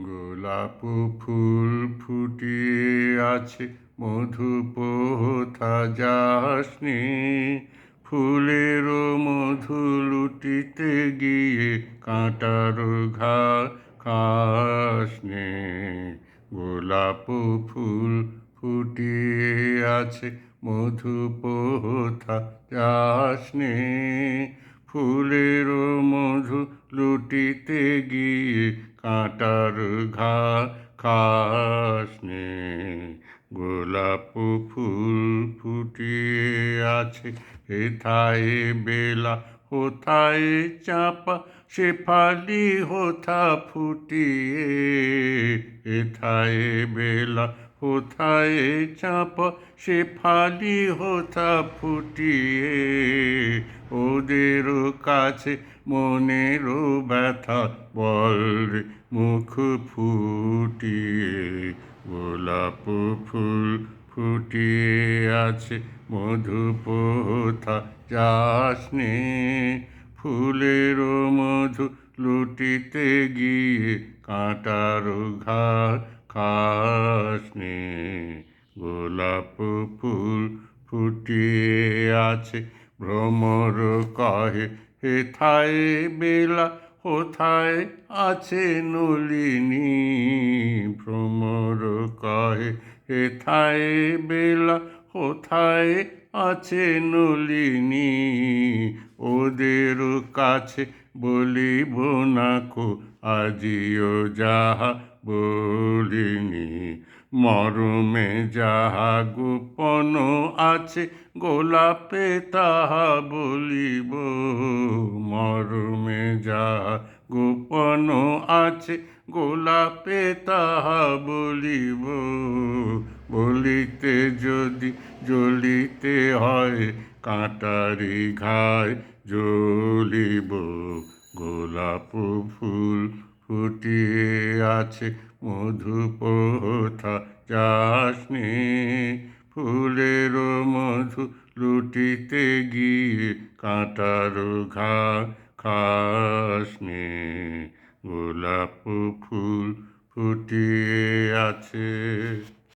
গোলাপ ফুল ফুটিয়ে আছে, মধু পোথা যাসনি। ফুলের মধু লুটিতে গিয়ে কাঁটার ঘা খাসনি। গোলাপ ফুল ফুটিয়ে আছে, মধু পোথা যাসনি। ফুলের মধু লুটিতে গিয়ে কাঁটার ঘা খাসনি। গোলাপ ফুল ফুটিয়ে আছে, হেথায় বেলা হোথায় চাঁপা, শেফালি হোথা ফুটিয়ে। হেথায় বেলা হোথায় চাঁপা, শেফালি হোথা ফুটিয়ে। ওদের কাছে মনের ব্যথা বল রে মুখ ফুটিয়ে। গোলাপ ফুল ফুটিয়ে আছে, মধু পোথা যাসনি। ফুলের মধু লুটিতে গিয়ে কাঁটার ঘা খাসনি। গোলাপ ফুল ফুটিয়ে আছে, ভ্রমর কহে হেথায় বেলা হোথায় আছে নলিনী। ভ্রমর কহে হেথায় বেলা হোথায় আছে নলিনী। ওদের কাছে বলিব না কো আজিও যাহা বলিনি। মরমে যাহা গোপন আছে, গোলাপে তাহা বলিব। মরমে যাহা গোপন আছে, গোলাপে তাহা বলিব। বলিতে যদি জ্বলিতে হয়, কাঁটারি ঘায় জ্বলিব। গোলাপ ফুল ফুটিয়ে আছে, মধু পোথা যাসনি। ফুলের মধু লুটিতে গিয়ে কাঁটার ঘা খাসনি। গোলাপ ফুল ফুটিয়ে আছে।